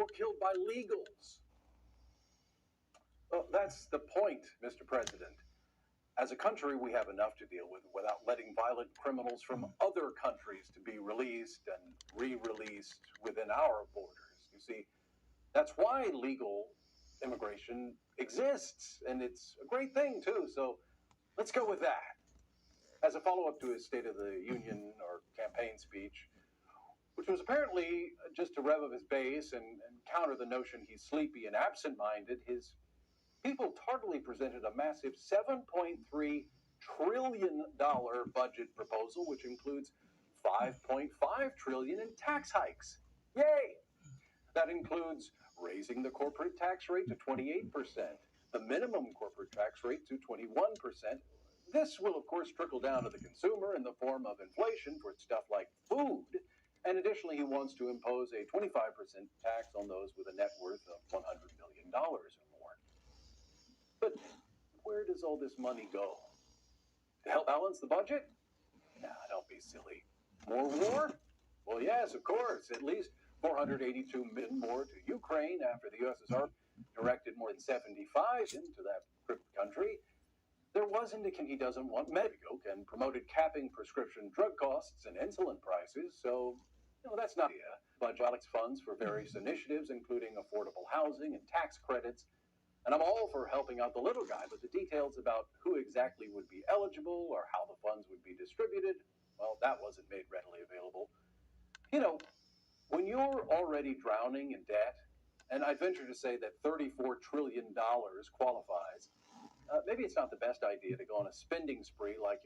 were killed by legals. Well, that's the point, Mr. President. As a country, we have enough to deal with without letting violent criminals from other countries to be released and re-released within our borders. You see, that's why legal immigration exists, and it's a great thing, too. So let's go with that. As a follow-up to his State of the Union or campaign speech, which was apparently just to rev up his base and counter the notion he's sleepy and absent-minded, his people tardily presented a massive $7.3 trillion budget proposal, which includes $5.5 trillion in tax hikes. Yay! That includes raising the corporate tax rate to 28%, the minimum corporate tax rate to 21%. This will, of course, trickle down to the consumer in the form of inflation for stuff like food. And additionally, he wants to impose a 25% tax on those with a net worth of $100 million or more. But where does all this money go? To help balance the budget? Nah, don't be silly. More war? Well, yes, of course. At least 482 million more to Ukraine after the USSR directed more than 75 into that crippled country. There was indication he doesn't want Medicaid and promoted capping prescription drug costs and insulin prices, so that's not the budget allocates funds for various initiatives, including affordable housing and tax credits. And I'm all for helping out the little guy, but the details about who exactly would be eligible or how the funds would be distributed, well, that wasn't made readily available. When you're already drowning in debt, and I'd venture to say that $34 trillion qualifies, maybe it's not the best idea to go on a spending spree like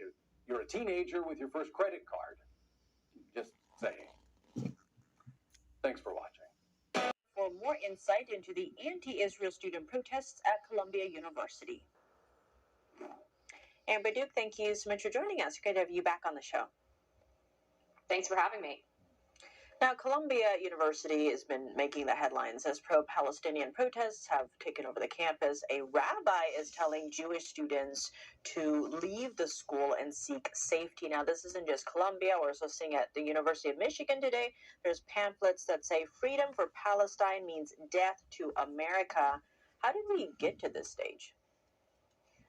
you're a teenager with your first credit card. Just saying. Thanks for watching. For more insight into the anti-Israel student protests at Columbia University. Amber Duke, thank you so much for joining us. Great to have you back on the show. Thanks for having me. Now, Columbia University has been making the headlines as pro-Palestinian protests have taken over the campus. A rabbi is telling Jewish students to leave the school and seek safety. Now, this isn't just Columbia. We're also seeing at the University of Michigan today, there's pamphlets that say freedom for Palestine means death to America. How did we get to this stage?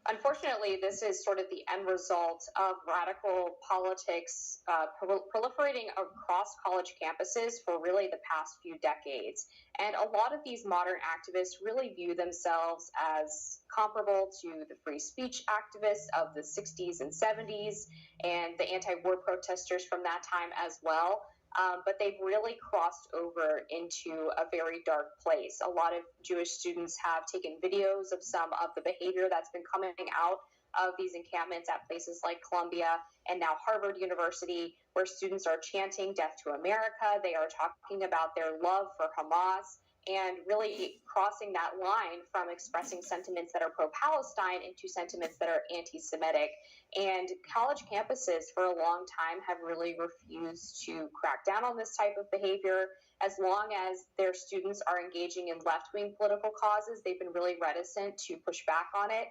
Unfortunately, this is sort of the end result of radical politics proliferating across college campuses for really the past few decades. And a lot of these modern activists really view themselves as comparable to the free speech activists of the 60s and 70s and the anti-war protesters from that time as well. But they've really crossed over into a very dark place. A lot of Jewish students have taken videos of some of the behavior that's been coming out of these encampments at places like Columbia and now Harvard University, where students are chanting "Death to America." They are talking about their love for Hamas and really crossing that line from expressing sentiments that are pro-Palestine into sentiments that are anti-Semitic. And college campuses for a long time have really refused to crack down on this type of behavior. As long as their students are engaging in left-wing political causes, they've been really reticent to push back on it.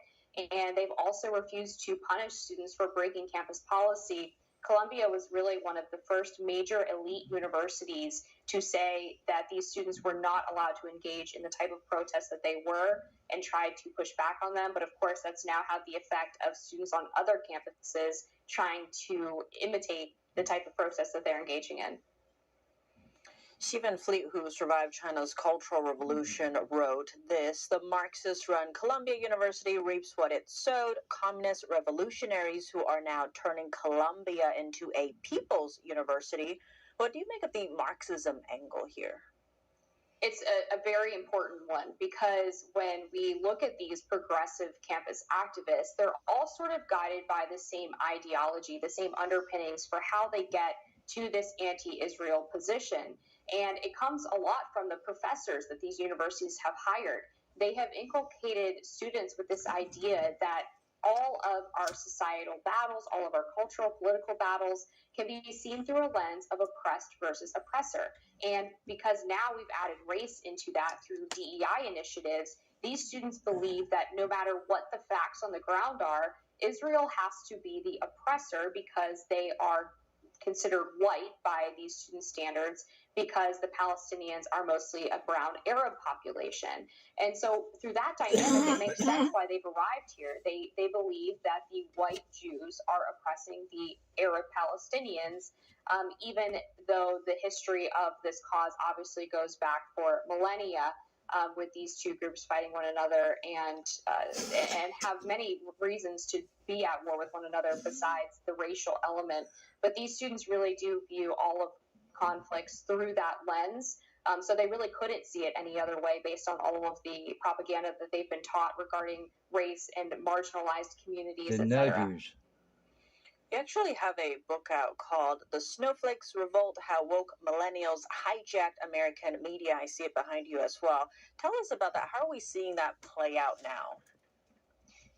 And they've also refused to punish students for breaking campus policy. Columbia was really one of the first major elite universities to say that these students were not allowed to engage in the type of protests that they were and tried to push back on them. But of course, that's now had the effect of students on other campuses trying to imitate the type of protests that they're engaging in. Stephen Fleet, who survived China's Cultural Revolution, wrote this: the Marxist-run Columbia University reaps what it sowed. Communist revolutionaries who are now turning Columbia into a people's university. What do you make of the Marxism angle here? It's a very important one, because when we look at these progressive campus activists, they're all sort of guided by the same ideology, the same underpinnings for how they get to this anti-Israel position. And it comes a lot from the professors that these universities have hired. They have inculcated students with this idea that all of our societal battles, all of our cultural, political battles can be seen through a lens of oppressed versus oppressor. And because now we've added race into that through DEI initiatives, these students believe that no matter what the facts on the ground are, Israel has to be the oppressor because they are considered white by these student standards, because the Palestinians are mostly a brown Arab population. And so through that dynamic, it makes sense why they've arrived here. They believe that the white Jews are oppressing the Arab Palestinians, even though the history of this cause obviously goes back for millennia. With these two groups fighting one another and have many reasons to be at war with one another besides the racial element. But these students really do view all of conflicts through that lens. So they really couldn't see it any other way based on all of the propaganda that they've been taught regarding race and marginalized communities, etc. You actually have a book out called The Snowflakes Revolt, How Woke Millennials Hijacked American Media. I see it behind you as well. Tell us about that. How are we seeing that play out now?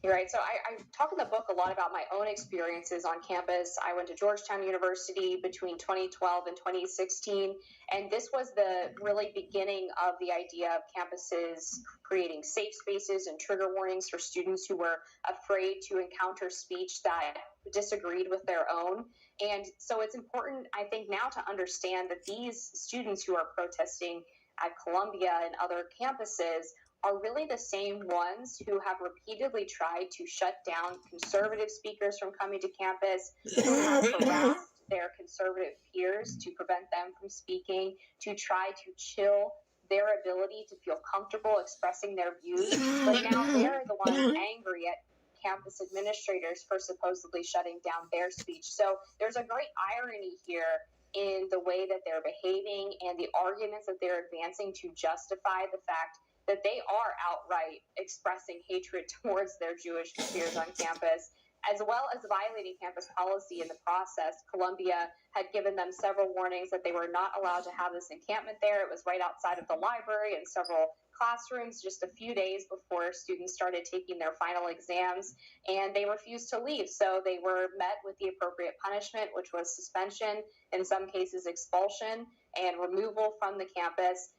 You're right. So I talk in the book a lot about my own experiences on campus. I went to Georgetown University between 2012 and 2016, and this was the really beginning of the idea of campuses creating safe spaces and trigger warnings for students who were afraid to encounter speech that disagreed with their own. And so it's important, I think, now to understand that these students who are protesting at Columbia and other campuses are really the same ones who have repeatedly tried to shut down conservative speakers from coming to campus, who have harassed their conservative peers to prevent them from speaking, to try to chill their ability to feel comfortable expressing their views. But now they're the ones angry at campus administrators for supposedly shutting down their speech. So there's a great irony here in the way that they're behaving and the arguments that they're advancing to justify the fact that they are outright expressing hatred towards their Jewish peers on campus, as well as violating campus policy in the process. Columbia had given them several warnings that they were not allowed to have this encampment there. It was right outside of the library and several classrooms just a few days before students started taking their final exams, and they refused to leave. So they were met with the appropriate punishment, which was suspension, in some cases expulsion, and removal from the campus.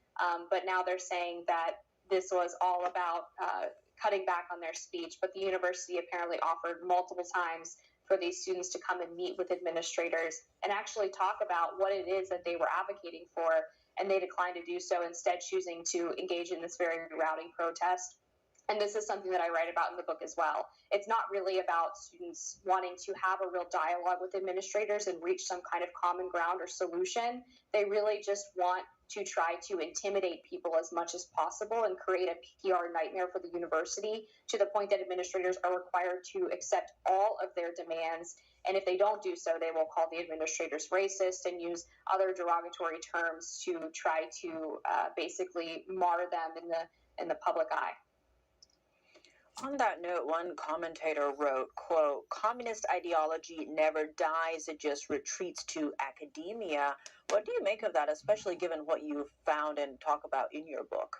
But now they're saying that this was all about cutting back on their speech, but the university apparently offered multiple times for these students to come and meet with administrators and actually talk about what it is that they were advocating for, and they declined to do so, instead choosing to engage in this very rowdy protest. And this is something that I write about in the book as well. It's not really about students wanting to have a real dialogue with administrators and reach some kind of common ground or solution. They really just want to try to intimidate people as much as possible and create a PR nightmare for the university, to the point that administrators are required to accept all of their demands. And if they don't do so, they will call the administrators racist and use other derogatory terms to try to basically mar them in the public eye. On that note, one commentator wrote, quote, "Communist ideology never dies, it just retreats to academia." What do you make of that, especially given what you found and talk about in your book?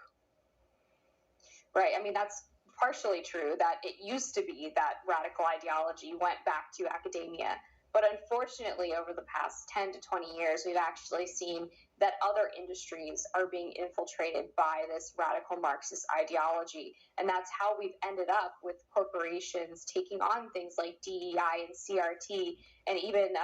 Right. I mean, that's partially true, that it used to be that radical ideology went back to academia. But unfortunately, over the past 10 to 20 years, we've actually seen that other industries are being infiltrated by this radical Marxist ideology. And that's how we've ended up with corporations taking on things like DEI and CRT, and even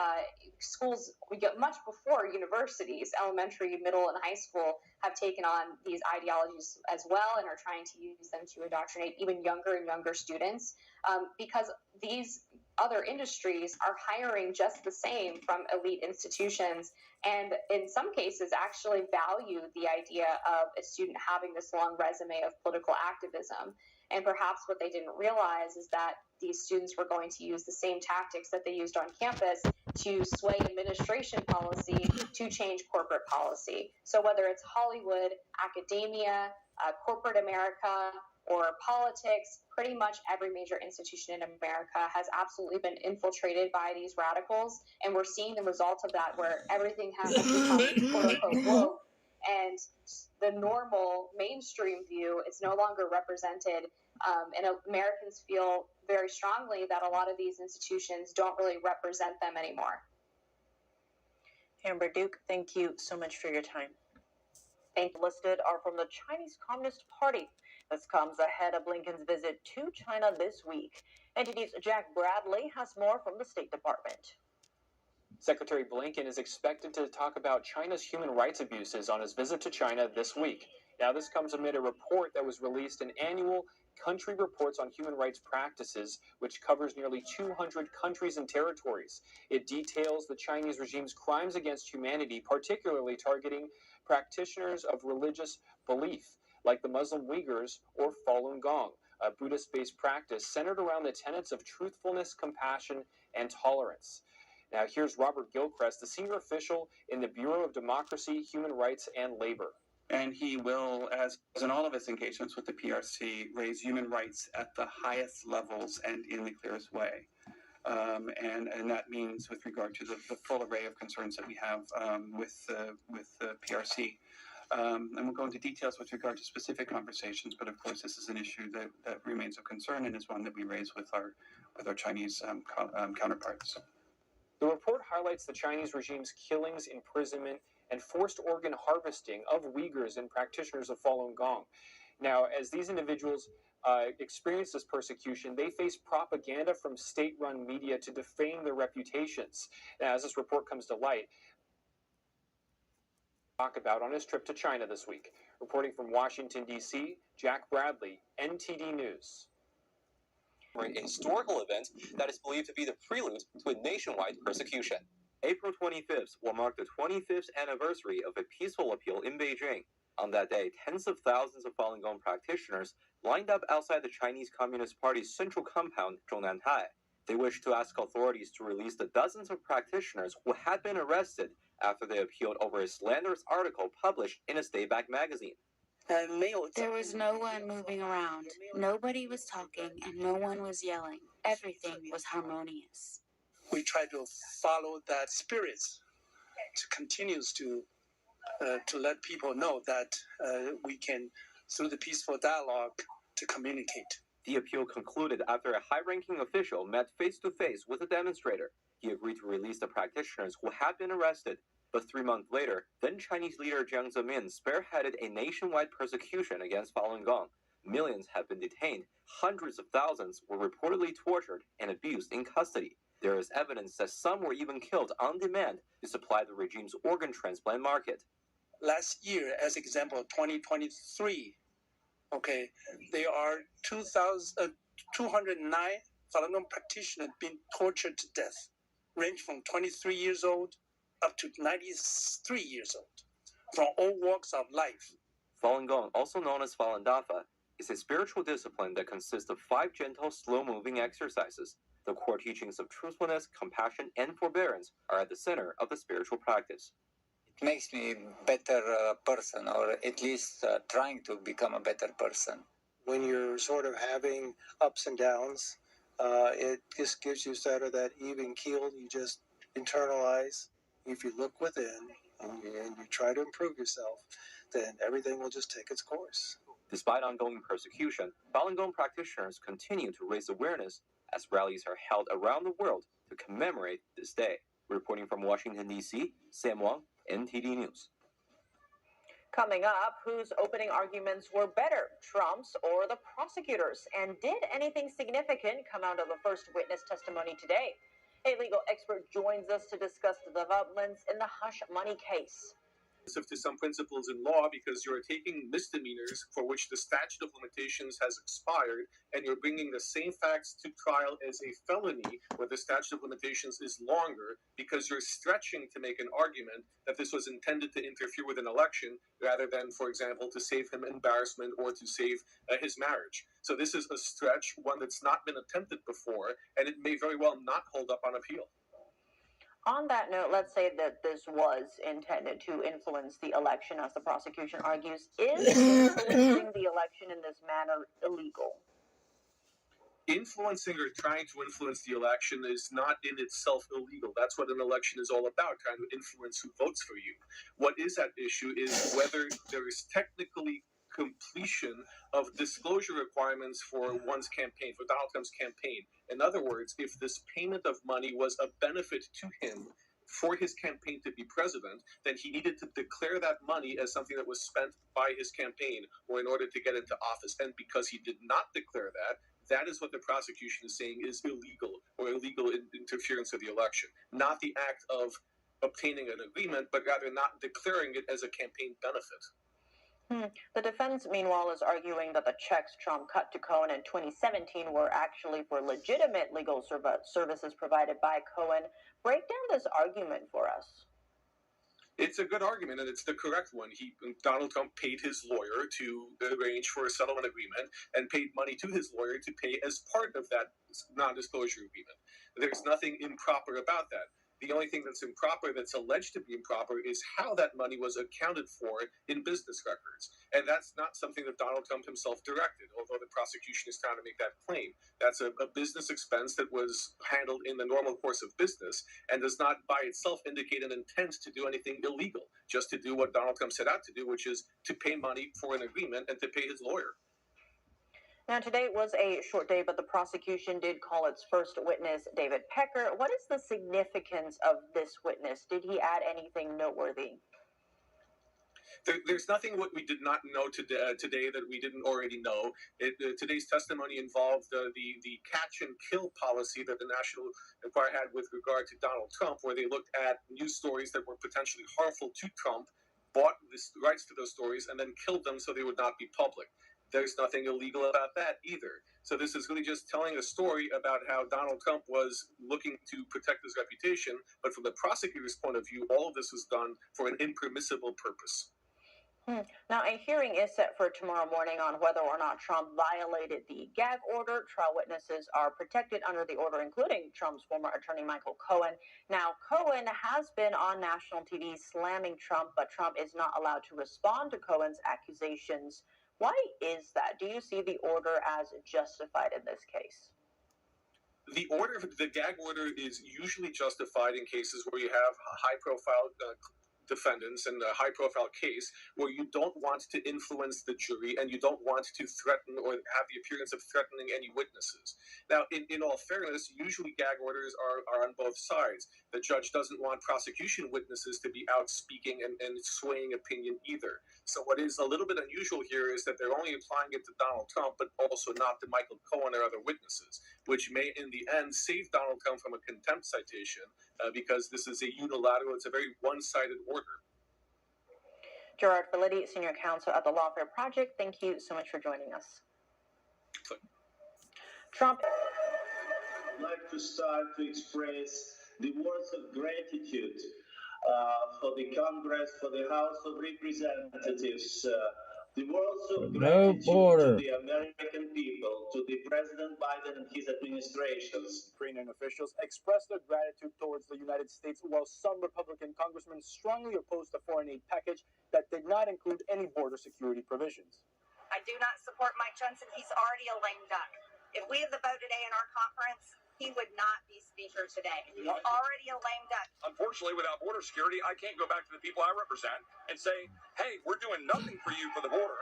schools, we get much before universities, elementary, middle, and high school, have taken on these ideologies as well and are trying to use them to indoctrinate even younger and younger students, because these other industries are hiring just the same from elite institutions, and in some cases actually value the idea of a student having this long resume of political activism. And perhaps what they didn't realize is that these students were going to use the same tactics that they used on campus to sway administration policy to change corporate policy. So whether it's Hollywood, academia, corporate America, or politics, pretty much every major institution in America has absolutely been infiltrated by these radicals. And we're seeing the results of that, where everything has become quote unquote woke, and the normal mainstream view is no longer represented. And Americans feel very strongly that a lot of these institutions don't really represent them anymore. Amber Duke, thank you so much for your time. Thank you. Listed are from the Chinese Communist Party. This comes ahead of Blinken's visit to China this week. NTD's Jack Bradley has more from the State Department. Secretary Blinken is expected to talk about China's human rights abuses on his visit to China this week. Now, this comes amid a report that was released, an annual country reports on human rights practices, which covers nearly 200 countries and territories. It details the Chinese regime's crimes against humanity, particularly targeting practitioners of religious belief, like the Muslim Uyghurs or Falun Gong, a Buddhist-based practice centered around the tenets of truthfulness, compassion, and tolerance. Now, here's Robert Gilchrist, the senior official in the Bureau of Democracy, Human Rights, and Labor. And he will, as in all of his engagements with the PRC, raise human rights at the highest levels and in the clearest way. And that means with regard to the full array of concerns that we have with the PRC. And we'll go into details with regard to specific conversations, but of course this is an issue that remains of concern and is one that we raise with our Chinese counterparts. The report highlights the Chinese regime's killings, imprisonment, and forced organ harvesting of Uyghurs and practitioners of Falun Gong. Now, as these individuals experience this persecution, they face propaganda from state-run media to defame their reputations. Now, as this report comes to light, talk about on his trip to China this week. Reporting from Washington, D.C., Jack Bradley, NTD News. A historical event that is believed to be the prelude to a nationwide persecution. April 25th will mark the 25th anniversary of a peaceful appeal in Beijing. On that day, tens of thousands of Falun Gong practitioners lined up outside the Chinese Communist Party's central compound, Zhongnantai. They wished to ask authorities to release the dozens of practitioners who had been arrested after they appealed over a slanderous article published in a state-backed magazine. There was no one moving around. Nobody was talking and no one was yelling. Everything was harmonious. We try to follow that spirit to continues to let people know that we can, through the peaceful dialogue, to communicate. The appeal concluded after a high-ranking official met face-to-face with a demonstrator. He agreed to release the practitioners who had been arrested. But 3 months later, then Chinese leader Jiang Zemin spearheaded a nationwide persecution against Falun Gong. Millions have been detained. Hundreds of thousands were reportedly tortured and abused in custody. There is evidence that some were even killed on demand to supply the regime's organ transplant market. Last year, as example, 2023, there are 209 Falun Gong practitioners being tortured to death, range from 23 years old up to 93 years old, from all walks of life. Falun Gong, also known as Falun Dafa, is a spiritual discipline that consists of 5 gentle, slow-moving exercises. The core teachings of truthfulness, compassion, and forbearance are at the center of the spiritual practice. It makes me a better person, or at least trying to become a better person. When you're sort of having ups and downs, it just gives you sort of that even keel. You just internalize. If you look within and you try to improve yourself, then everything will just take its course. Despite ongoing persecution, Falun Gong practitioners continue to raise awareness as rallies are held around the world to commemorate this day. Reporting from Washington, D.C., Sam Wang, NTD News. Coming up, whose opening arguments were better, Trump's or the prosecutors? And did anything significant come out of the first witness testimony today? A legal expert joins us to discuss the developments in the hush money case. To some principles in law, because you're taking misdemeanors for which the statute of limitations has expired, and you're bringing the same facts to trial as a felony where the statute of limitations is longer, because you're stretching to make an argument that this was intended to interfere with an election rather than, for example, to save him embarrassment or to save his marriage. So this is a stretch, one that's not been attempted before, and it may very well not hold up on appeal. On that note, let's say that this was intended to influence the election, as the prosecution argues. Is influencing the election in this manner illegal? Influencing or trying to influence the election is not in itself illegal. That's what an election is all about, trying to influence who votes for you. What is at issue is whether there is technically completion of disclosure requirements for one's campaign, for Donald Trump's campaign. In other words, if this payment of money was a benefit to him for his campaign to be president, then he needed to declare that money as something that was spent by his campaign or in order to get into office. And because he did not declare that, that is what the prosecution is saying is illegal, or or illegal interference of the election, not the act of obtaining an agreement, but rather not declaring it as a campaign benefit. The defense, meanwhile, is arguing that the checks Trump cut to Cohen in 2017 were actually for legitimate legal services provided by Cohen. Break down this argument for us. It's a good argument, and it's the correct one. Donald Trump paid his lawyer to arrange for a settlement agreement and paid money to his lawyer to pay as part of that non-disclosure agreement. There's nothing improper about that. The only thing that's improper, that's alleged to be improper, is how that money was accounted for in business records. And that's not something that Donald Trump himself directed, although the prosecution is trying to make that claim. That's a business expense that was handled in the normal course of business and does not by itself indicate an intent to do anything illegal, just to do what Donald Trump set out to do, which is to pay money for an agreement and to pay his lawyer. Now, today was a short day, but the prosecution did call its first witness, David Pecker. What is the significance of this witness? Did he add anything noteworthy? There's nothing what we did not know today that we didn't already know. Today's testimony involved the catch and kill policy that the National Enquirer had with regard to Donald Trump, where they looked at news stories that were potentially harmful to Trump, bought the rights to those stories, and then killed them so they would not be public. There's nothing illegal about that either. So this is really just telling a story about how Donald Trump was looking to protect his reputation, but from the prosecutor's point of view, all of this was done for an impermissible purpose. Now, a hearing is set for tomorrow morning on whether or not Trump violated the gag order. Trial witnesses are protected under the order, including Trump's former attorney, Michael Cohen. Now, Cohen has been on national TV slamming Trump, but Trump is not allowed to respond to Cohen's accusations. Why is that? Do you see the order as justified in this case? The gag order is usually justified in cases where you have high-profile defendants in a high-profile case where you don't want to influence the jury and you don't want to threaten or have the appearance of threatening any witnesses. Now, in all fairness, usually gag orders are on both sides. The judge doesn't want prosecution witnesses to be out speaking and swaying opinion either. So what is a little bit unusual here is that they're only applying it to Donald Trump, but also not to Michael Cohen or other witnesses, which may in the end save Donald Trump from a contempt citation because this is a unilateral, it's a very one-sided order. Gerard Felitti, Senior Counsel at the Lawfare Project, thank you so much for joining us. Trump. I'd like to start to express the words of gratitude for the Congress, for the House of Representatives, the words of gratitude to the American people, to the President Biden and his administrations. Ukrainian officials expressed their gratitude towards the United States, while some Republican congressmen strongly opposed the foreign aid package that did not include any border security provisions. I do not support Mike Johnson. He's already a lame duck. If we had the vote today in our conference, he would not be speaker today. He's already a lame duck. Unfortunately, without border security, I can't go back to the people I represent and say, hey, we're doing nothing for you for the border,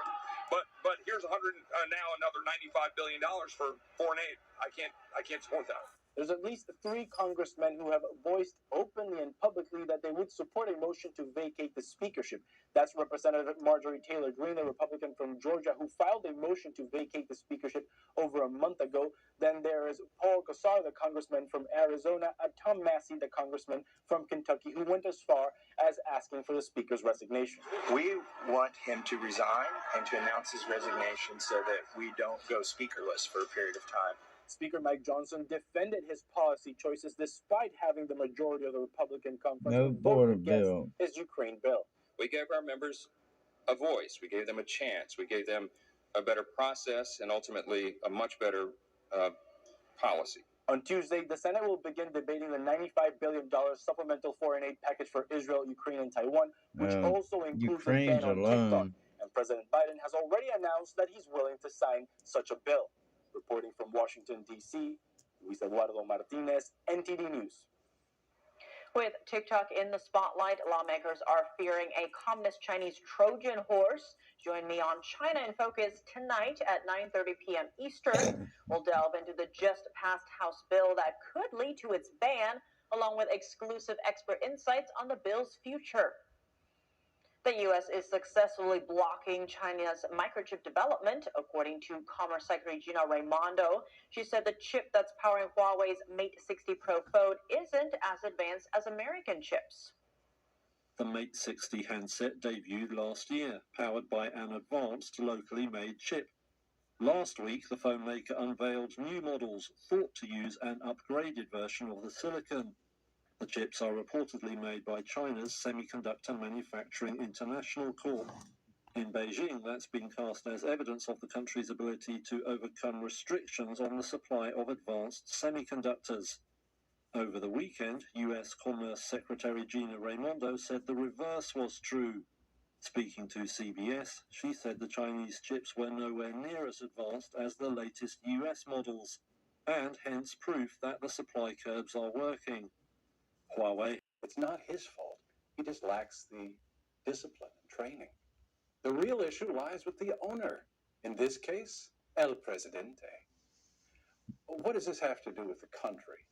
but here's now another $95 billion for foreign aid. I can't support that. There's at least 3 congressmen who have voiced openly and publicly that they would support a motion to vacate the speakership. That's Representative Marjorie Taylor Greene, the Republican from Georgia, who filed a motion to vacate the speakership over a month ago. Then there is Paul Gosar, the congressman from Arizona, and Tom Massey, the congressman from Kentucky, who went as far as asking for the speaker's resignation. We want him to resign and to announce his resignation so that we don't go speakerless for a period of time. Speaker Mike Johnson defended his policy choices despite having the majority of the Republican conference vote against his Ukraine bill. We gave our members a voice. We gave them a chance. We gave them a better process and ultimately a much better policy. On Tuesday, the Senate will begin debating the $95 billion supplemental foreign aid package for Israel, Ukraine, and Taiwan, which also includes a ban on TikTok. And President Biden has already announced that he's willing to sign such a bill. Reporting from Washington, D.C., Luis Eduardo Martinez, NTD News. With TikTok in the spotlight, lawmakers are fearing a communist Chinese Trojan horse. Join me on China in Focus tonight at 9:30 p.m. Eastern. We'll delve into the just-passed House bill that could lead to its ban, along with exclusive expert insights on the bill's future. The U.S. is successfully blocking China's microchip development, according to Commerce Secretary Gina Raimondo. She said the chip that's powering Huawei's Mate 60 Pro phone isn't as advanced as American chips. The Mate 60 handset debuted last year, powered by an advanced locally made chip. Last week, the phone maker unveiled new models thought to use an upgraded version of the silicon. The chips are reportedly made by China's Semiconductor Manufacturing International Corp. In Beijing, that's been cast as evidence of the country's ability to overcome restrictions on the supply of advanced semiconductors. Over the weekend, U.S. Commerce Secretary Gina Raimondo said the reverse was true. Speaking to CBS, she said the Chinese chips were nowhere near as advanced as the latest U.S. models, and hence proof that the supply curbs are working. Huawei. It's not his fault. He just lacks the discipline and training. The real issue lies with the owner. In this case, El Presidente. What does this have to do with the country?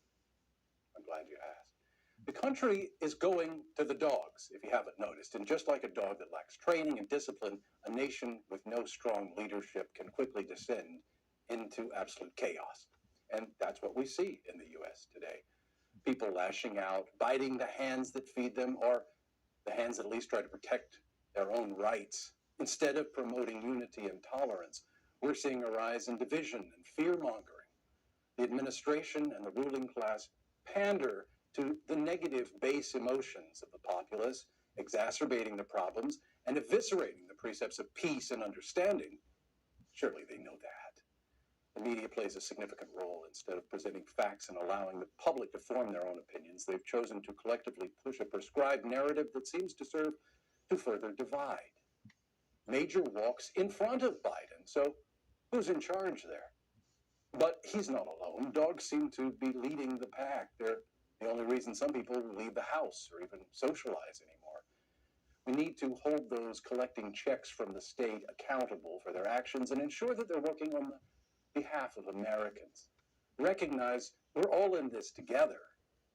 I'm glad you asked. The country is going to the dogs, if you haven't noticed. And just like a dog that lacks training and discipline, a nation with no strong leadership can quickly descend into absolute chaos. And that's what we see in the U.S. today. People lashing out, biting the hands that feed them, or the hands that at least try to protect their own rights. Instead of promoting unity and tolerance, we're seeing a rise in division and fear-mongering. The administration and the ruling class pander to the negative base emotions of the populace, exacerbating the problems and eviscerating the precepts of peace and understanding. Surely they know that. The media plays a significant role. Instead of presenting facts and allowing the public to form their own opinions, they've chosen to collectively push a prescribed narrative that seems to serve to further divide. Major walks in front of Biden, so who's in charge there? But he's not alone. Dogs seem to be leading the pack. They're the only reason some people leave the house or even socialize anymore. We need to hold those collecting checks from the state accountable for their actions and ensure that they're working on the behalf of Americans. Recognize we're all in this together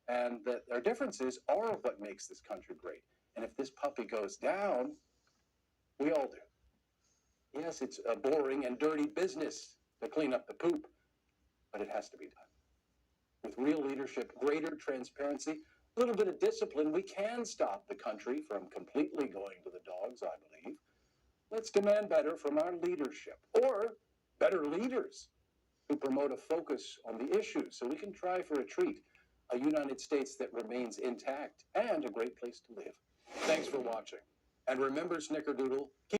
and that our differences are what makes this country great. And if this puppy goes down, we all do. Yes, it's a boring and dirty business to clean up the poop, but it has to be done. With real leadership, greater transparency, a little bit of discipline, we can stop the country from completely going to the dogs, I believe. Let's demand better from our leadership, or better leaders who promote a focus on the issues so we can try for a treat, a United States that remains intact and a great place to live. Thanks for watching. And remember, Snickerdoodle, keep